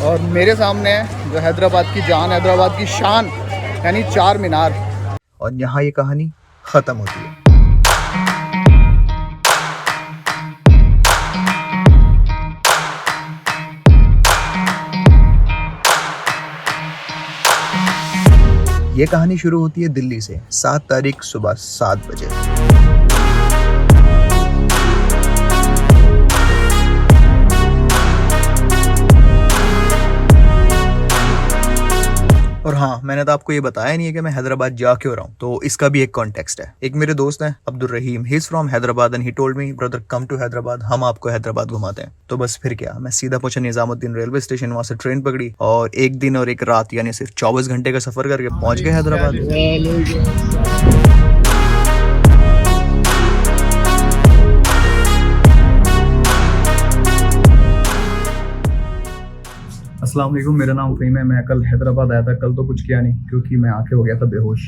और मेरे सामने है जो हैदराबाद की जान, हैदराबाद की शान यानी चार मीनार। और यहाँ ये कहानी ख़त्म होती है। ये कहानी शुरू होती है दिल्ली से 7 तारीख सुबह 7 बजे। और हाँ, मैंने तो आपको ये बताया नहीं है कि मैं हैदराबाद जा क्यों रहा हूँ, तो इसका भी एक कॉन्टेक्स्ट है। एक मेरे दोस्त हैं Abdul Rahim, he is from Hyderabad and he told me brother come to Hyderabad, हम आपको हैदराबाद घुमाते हैं। तो बस फिर क्या, मैं सीधा पहुंचा निजामुद्दीन रेलवे स्टेशन, वहां से ट्रेन पकड़ी और एक दिन और एक रात यानी सिर्फ 24 घंटे का सफर करके पहुंच गए हैदराबाद। अस्सलाम वालेकुम, मेरा नाम फ़हीम है। मैं कल हैदराबाद आया था। कल तो कुछ किया नहीं क्योंकि मैं आके हो गया था बेहोश,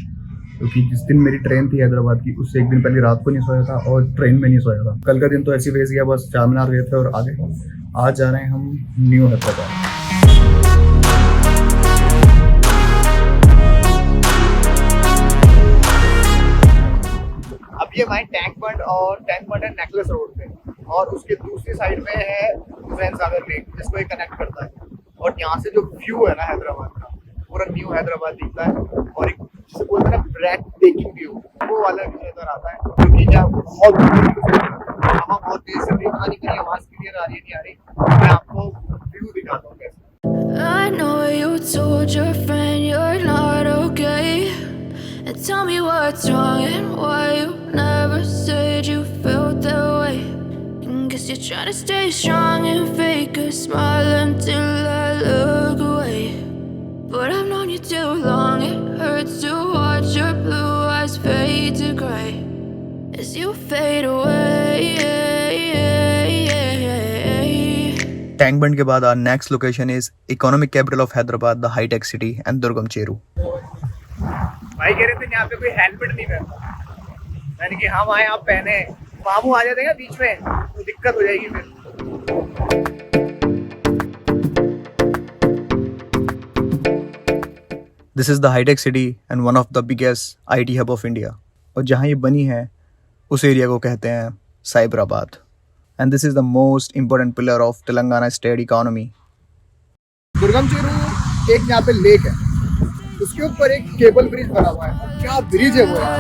क्योंकि जिस दिन मेरी ट्रेन थी हैदराबाद की उससे एक दिन पहले रात को नहीं सोया था और ट्रेन में नहीं सोया था। कल का दिन तो ऐसी वेस्ट गया, बस चार मीनार गए थे और आ गए। आज जा रहे हैं हम न्यू हैदराबाद। अब ये भाई टैंक बंड है नेकलेस रोड पे, और उसके दूसरी साइड में है हुसैन सागर लेक जिसको ये कनेक्ट करता है। और यहाँ से जो व्यू है ना हैदराबाद का, पूरा न्यू हैदराबाद दिखता है और एक जिसे बोलते हैं ना ब्रेथ टेकिंग व्यू, वो वाला व्यू नजर आता है। क्योंकि जब बहुत हवा बहुत तेज से आने की आवाज क्लियर आ रही है नहीं आ रही, मैं आपको व्यू दिखाता हूँ कैसे। I know you told your friend you're not okay, and tell me what's wrong and why you never said you felt that way. Guess you're trying to stay strong and fake a smile until I look away. But I've known you too long, it hurts to watch your blue eyes fade to grey as you fade away. Tank Bund के बाद our next location is economic capital of Hyderabad, the high-tech city and Durgam Cheru. भाई कह रहे थे यहाँ पे कोई helmet नहीं पहनता, मैंने कि हाँ भाई आप पहने, बाबू आ जाते हैं बीच में तो दिक्कत हो जाएगी फिर। This is the high-tech city and one of the biggest IT hub of India. और जहाँ ये बनी है उस एरिया को कहते हैं Cyberabad. And this is the most important pillar of Telangana state economy. दुर्गम चेरू एक यहाँ पे लेक है, उसके ऊपर एक केबल ब्रिज बना हुआ है। क्या ब्रिज है वो यार।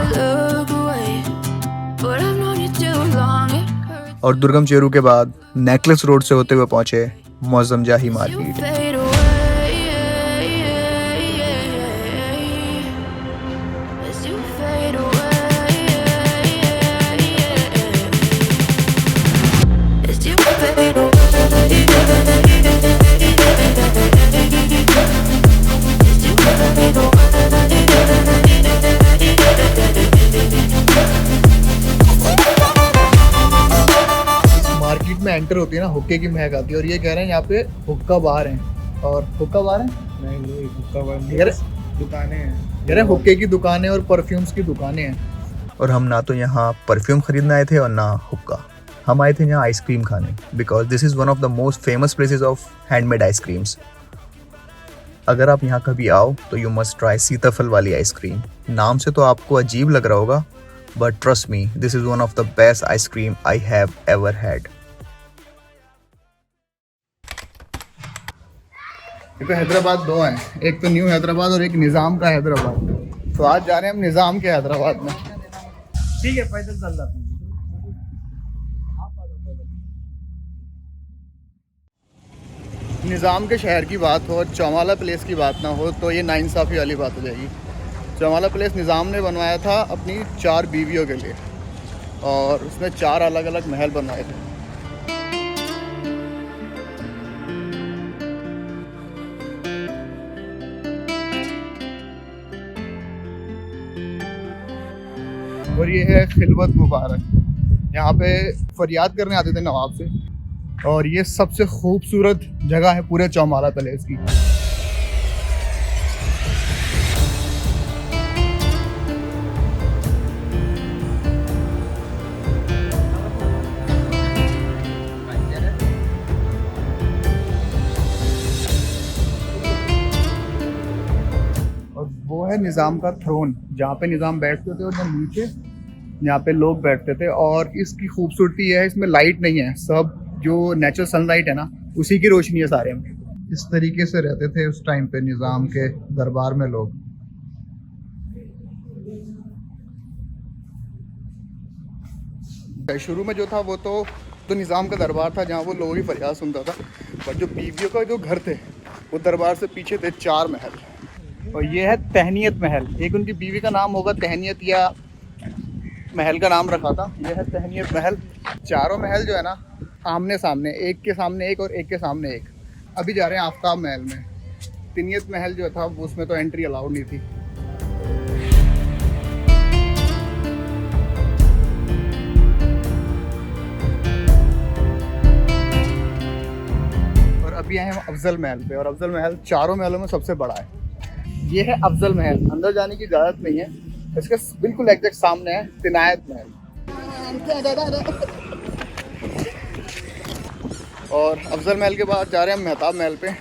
और दुर्गम चेरू के बाद नेकलेस रोड से होते हुए पहुंचे मौजम जाही मार्केट। में एंटर होती है ना, हुक्के की महक आती है और ये कह रहे हैं यहाँ पे हुक्का बार हैं। और हुक्का बार है नहीं, हुक्का बार दुकानें हैं, कह रहे हैं हुक्के की दुकानें और परफ्यूम्स की दुकानें हैं। और हम ना तो यहाँ परफ्यूम खरीदने आए थे और ना हुक्का, हम आए थे यहाँ आइसक्रीम खाने, because this is one of the most famous places of handmade ice creams. अगर आप यहाँ कभी आओ तो यू मस्ट ट्राई सीताफल वाली आइसक्रीम। नाम से तो आपको अजीब लग रहा होगा, but trust me this is one of the best ice cream I have ever had. तो हैदराबाद दो हैं, एक तो न्यू हैदराबाद और एक निज़ाम का हैदराबाद। तो आज जा रहे हैं हम निज़ाम के हैदराबाद में। ठीक है, पैदल चल जाते हैं। निज़ाम के शहर की बात हो और चौमाला प्लेस की बात ना हो तो ये नाइंसाफ़ी वाली बात हो जाएगी। चौमाला प्लेस निज़ाम ने बनवाया था अपनी 4 बीवियों के लिए और उसने 4 अलग अलग महल बनवाए थे। और ये है खिलवत मुबारक, यहाँ पे फरियाद करने आते थे नवाब से, और ये सबसे खूबसूरत जगह है पूरे चौमाला पैलेस की। है निज़ाम का थ्रोन, जहाँ पे निज़ाम बैठते थे और जो नीचे यहाँ पे लोग बैठते थे। और इसकी खूबसूरती है इसमें लाइट नहीं है, सब जो नेचुरल सनलाइट है ना उसी की रोशनी है सारे में। इस तरीके से रहते थे उस टाइम पे निज़ाम के दरबार में लोग। शुरू में जो था वो तो निज़ाम का दरबार था जहाँ वो लोगों की फरियाद सुनता था, पर जो बीवियों का जो घर थे वो दरबार से पीछे थे 4 महल। और ये है तहनीत महल, एक उनकी बीवी का नाम होगा तहनीत या महल का नाम रखा था, ये है तहनीत महल। चारों महल जो है ना आमने सामने, एक के सामने एक और एक के सामने एक। अभी जा रहे हैं आफ्ताब महल में। तहनीत महल जो था उसमें तो एंट्री अलाउड नहीं थी। अभी आए हम अफजल महल पे, और अफजल महल चारों महलों में सबसे बड़ा है। ये है अफजल महल, अंदर जाने की इजाज़त नहीं है, इसके बिल्कुल एग्जैक्ट सामने है तिनायत महल। और अफजल महल के बाद जा रहे हैं हम मेहताब महल पे,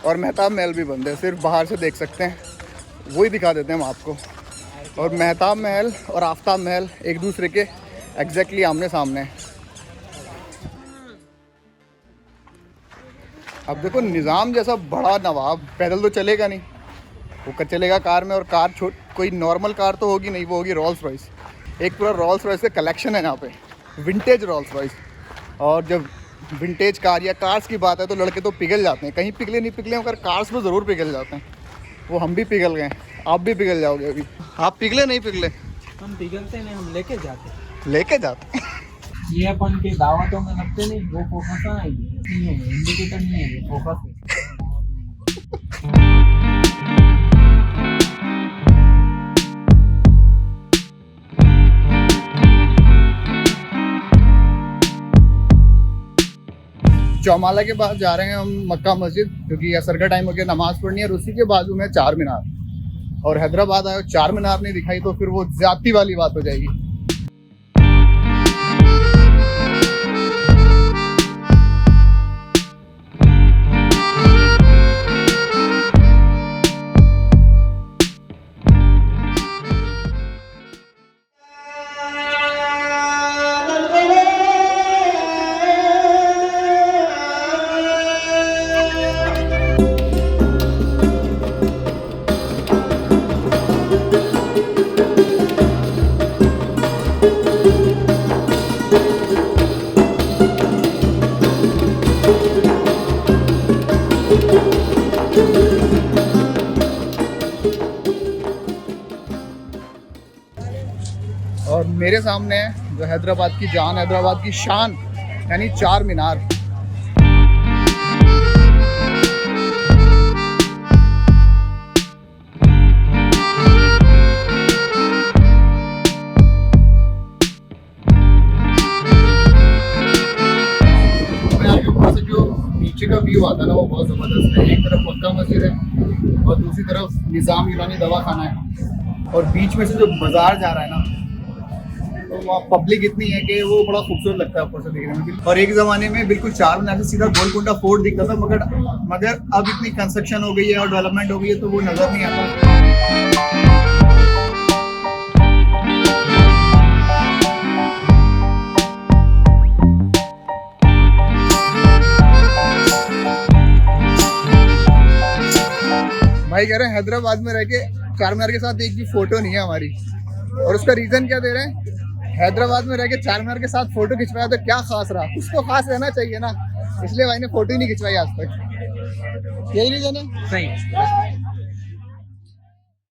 और मेहताब महल भी बंद है, सिर्फ बाहर से देख सकते हैं, वही दिखा देते हैं हम आपको। और मेहताब महल और आफ्ताब महल एक दूसरे के एग्जैक्टली आमने सामने हैं। अब देखो निज़ाम जैसा बड़ा नवाब पैदल तो चलेगा नहीं, वो चलेगा कार में, और कार कोई नॉर्मल कार तो होगी नहीं, वो होगी रोल्स रॉयस। एक पूरा रोल्स रॉयस का कलेक्शन है यहाँ पे, विंटेज रोल्स रॉयस। और जब विंटेज कार या कार्स की बात है तो लड़के तो पिघल जाते हैं, कहीं पिघले नहीं पिघले मगर कार्स में ज़रूर पिघल जाते हैं। वो हम भी पिघल गए, आप भी पिघल जाओगे अभी। आप पिघले नहीं पिघले? हम पिघलते नहीं, हम लेके जाते ये अपन के दावतों में लगते नहीं, वो फोकस है, नहीं है इंडिकेटर नहीं है, फोकस है। चौमाला के बाद जा रहे हैं हम मक्का मस्जिद, क्योंकि असर का टाइम हो गया, नमाज़ पढ़नी है। और उसी के बाजू में चार मीनार, और हैदराबाद आए चार मीनार नहीं दिखाई तो फिर वो ज्यादती वाली बात हो जाएगी। और मेरे सामने है जो हैदराबाद की जान, हैदराबाद की शान, यानी चार मीनार। जो नीचे का व्यू आता है ना वो बहुत जबरदस्त है। एक तरफ मक्का मस्जिद है और दूसरी तरफ निज़ाम यूनानी दवाखाना है, और बीच में से जो बाजार जा रहा है ना तो वहाँ पब्लिक इतनी है कि वो बड़ा खूबसूरत लगता है ऊपर से देखने में। और एक ज़माने में बिल्कुल चार मीनार से सीधा गोलकुंडा फोर्ट दिखता था, मगर अब इतनी कंस्ट्रक्शन हो गई है और डेवलपमेंट हो गई है तो वो नज़र नहीं आता। भाई कह रहे हैं हैदराबाद में रह के चार मीनार के साथ एक भी फोटो नहीं है हमारी, और उसका रीज़न क्या दे रहे हैं? हैदराबाद में रह के चार मीनार के साथ फोटो खिंचवाया तो क्या खास रहा? कुछ तो खास रहना चाहिए ना, इसलिए भाई ने फोटो ही नहीं खिंचवाई आज तक। यही रीजन है? सही।